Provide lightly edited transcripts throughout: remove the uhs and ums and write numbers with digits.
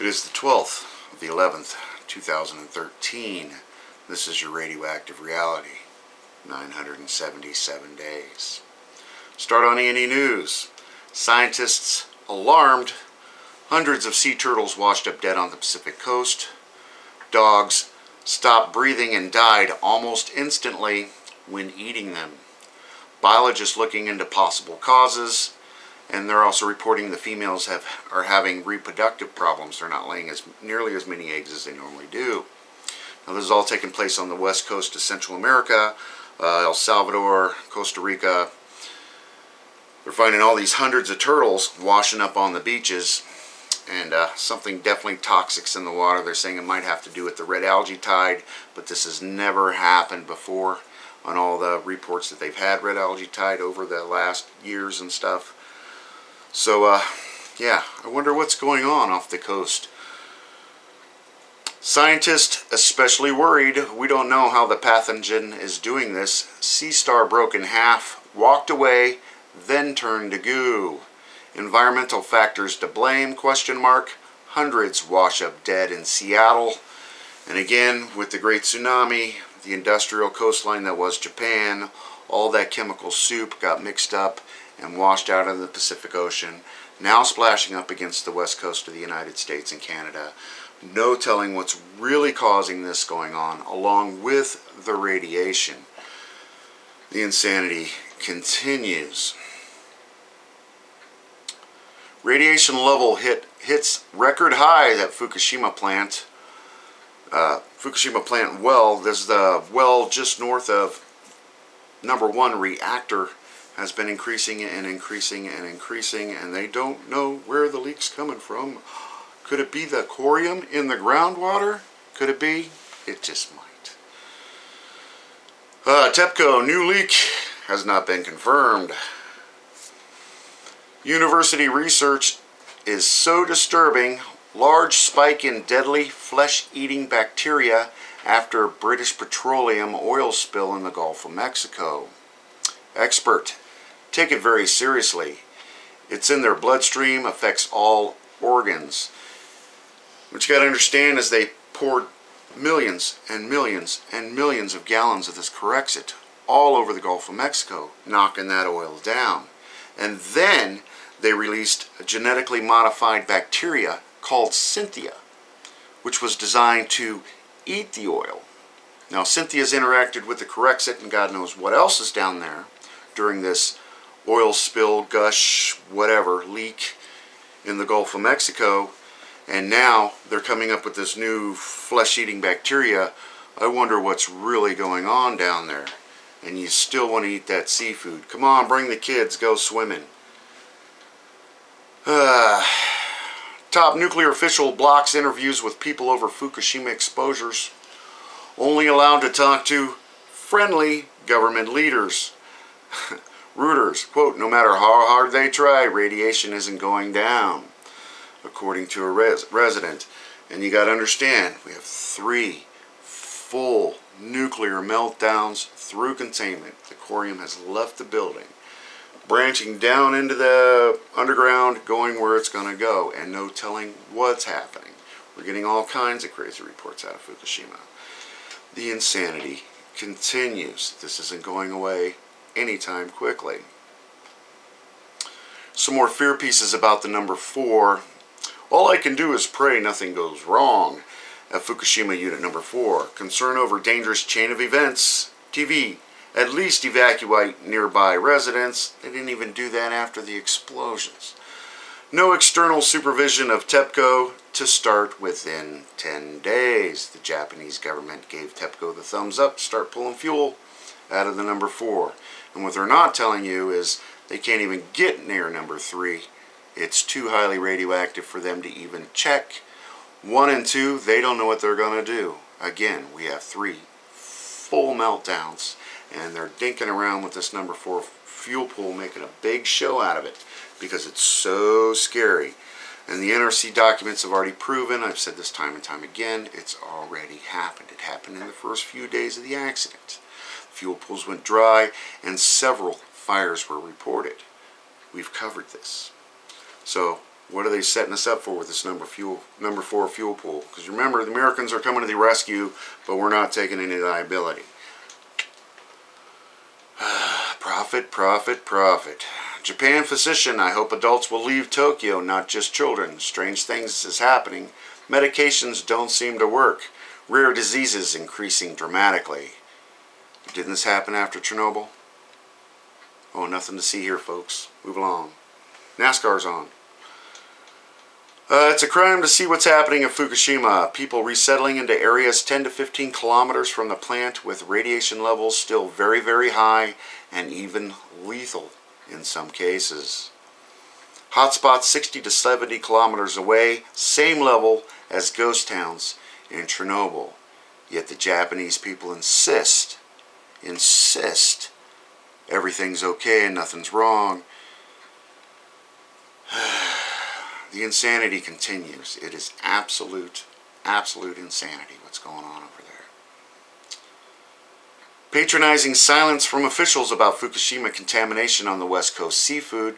It is the 12th of the 11th, 2013. This is your radioactive reality. 977 days. Start on E&E News. Scientists alarmed. Hundreds of sea turtles washed up dead on the Pacific coast. Dogs stopped breathing and died almost instantly when eating them. Biologists looking into possible causes. And they're also reporting the females are having reproductive problems. They're not laying nearly as many eggs as they normally do. Now, this is all taking place on the west coast of Central America, El Salvador, Costa Rica. They're finding all these hundreds of turtles washing up on the beaches, and something definitely toxic's in the water. They're saying it might have to do with the red algae tide, but this has never happened before on all the reports that they've had red algae tide over the last years and stuff. So, yeah, I wonder what's going on off the coast. Scientists especially worried. We don't know how the pathogen is doing this. Sea star broke in half, walked away, then turned to goo. Environmental factors to blame, ? Hundreds wash up dead in Seattle. And again, with the great tsunami, the industrial coastline that was Japan, all that chemical soup got mixed up and washed out into the Pacific Ocean, now splashing up against the west coast of the United States and Canada. No telling what's really causing this going on, along with the radiation. The insanity continues. Radiation level hits record high at Fukushima plant. Fukushima plant well, this is the well just north of number 1 reactor, has been increasing and increasing and increasing, and they don't know where the leak's coming from. Could it be the corium in the groundwater? Could it be? It just might. Tepco, new leak has not been confirmed. University research is so disturbing. Large spike in deadly flesh-eating bacteria after British petroleum oil spill in the Gulf of Mexico. Expert, take it very seriously. It's in their bloodstream, affects all organs. What you got to understand is they poured millions and millions and millions of gallons of this Corexit all over the Gulf of Mexico, knocking that oil down. And then they released a genetically modified bacteria called Cynthia, which was designed to eat the oil. Now, Cynthia's interacted with the Corexit and God knows what else is down there during this oil spill, gush, whatever, leak in the Gulf of Mexico. And now they're coming up with this new flesh-eating bacteria. I wonder what's really going on down there. And you still want to eat that seafood. Come on, bring the kids, go swimming. Top nuclear official blocks interviews with people over Fukushima exposures. Only allowed to talk to friendly government leaders. Reuters, quote, no matter how hard they try, radiation isn't going down, according to a resident. And you got to understand, we have 3 full nuclear meltdowns through containment. The corium has left the building, branching down into the underground, going where it's going to go, and no telling what's happening. We're getting all kinds of crazy reports out of Fukushima. The insanity continues. This isn't going away anytime quickly. Some more fear pieces about the number 4. All I can do is pray nothing goes wrong at Fukushima unit number 4. Concern over dangerous chain of events. TV. At least evacuate nearby residents. They didn't even do that after the explosions. No external supervision of Tepco to start within 10 days. The Japanese government gave Tepco the thumbs up to start pulling fuel out of the number 4. And what they're not telling you is they can't even get near number 3. It's too highly radioactive for them to even check. 1 and 2, they don't know what they're going to do. Again, we have 3 full meltdowns, and they're dinking around with this number 4 fuel pool, making a big show out of it because it's so scary. And the NRC documents have already proven, I've said this time and time again, it's already happened. It happened in the first few days of the accident. Fuel pools went dry and several fires were reported. We've covered this. So What are they setting us up for with this number 4 fuel pool? Because remember, the Americans are coming to the rescue, but we're not taking any liability. Profit, profit, profit. Japan physician, I hope adults will leave Tokyo, not just children. Strange things is happening. Medications don't seem to work. Rare diseases increasing dramatically. Didn't this happen after Chernobyl? Oh, nothing to see here, folks. Move along. NASCAR's on. It's a crime to see what's happening in Fukushima. People resettling into areas 10 to 15 kilometers from the plant with radiation levels still very, very high and even lethal in some cases. Hotspots 60 to 70 kilometers away, same level as ghost towns in Chernobyl. Yet the Japanese people insist everything's okay and nothing's wrong. The insanity continues. It is absolute insanity what's going on over there. Patronizing silence from officials about Fukushima contamination on the West Coast seafood.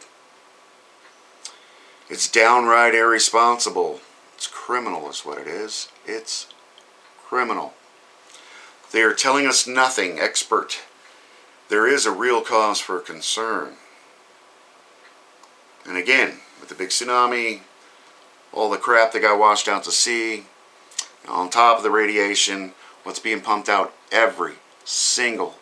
It's downright irresponsible. It's criminal is what it is. It's criminal. They are telling us nothing, expert. There is a real cause for concern. And again, with the big tsunami, all the crap that got washed out to sea, on top of the radiation, what's being pumped out every single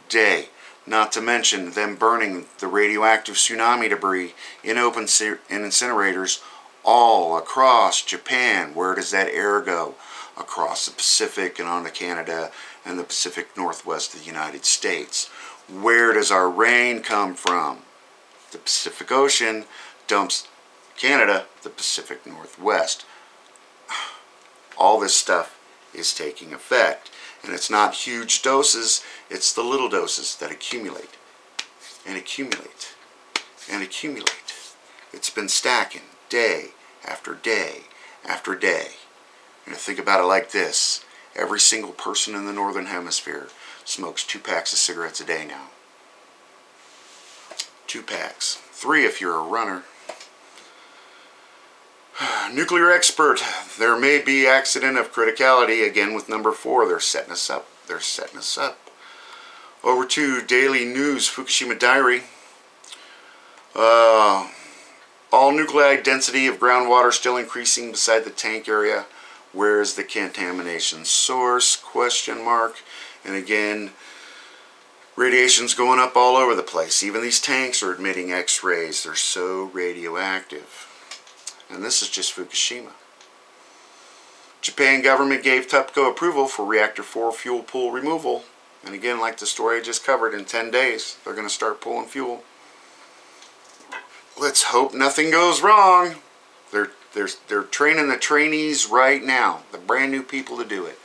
day. Not to mention them burning the radioactive tsunami debris in open incinerators all across Japan. Where does that air go? Across the Pacific and onto Canada and the Pacific Northwest of the United States. Where does our rain come from? The Pacific Ocean dumps Canada, the Pacific Northwest. All this stuff is taking effect. And it's not huge doses, it's the little doses that accumulate and accumulate and accumulate. It's been stacking day after day after day. And think about it like this. Every single person in the Northern Hemisphere smokes 2 packs of cigarettes a day now. 2 packs. 3 if you're a runner. Nuclear expert. There may be accident of criticality. Again with number 4. They're setting us up. They're setting us up. Over to Daily News. Fukushima Diary. All nuclei density of groundwater still increasing beside the tank area. Where is the contamination source? Question mark. And again, radiation's going up all over the place. Even these tanks are emitting X-rays. They're so radioactive. And this is just Fukushima. Japan government gave Tepco approval for reactor 4 fuel pool removal. And again, like the story I just covered, in 10 days, they're going to start pulling fuel. Let's hope nothing goes wrong. They're training the trainees right now, the brand new people to do it.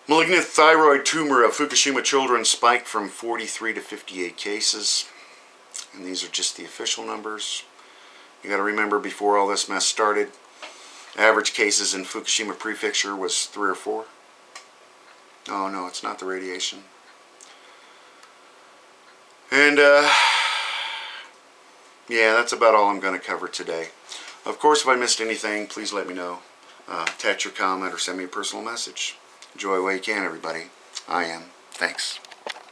Malignant thyroid tumor of Fukushima children spiked from 43 to 58 cases. And these are just the official numbers. You got to remember, before all this mess started, average cases in Fukushima prefecture was 3 or 4. Oh no, it's not the radiation. And yeah, that's about all I'm going to cover today. Of course, if I missed anything, please let me know. Attach your comment or send me a personal message. Enjoy while you can, everybody. I am. Thanks.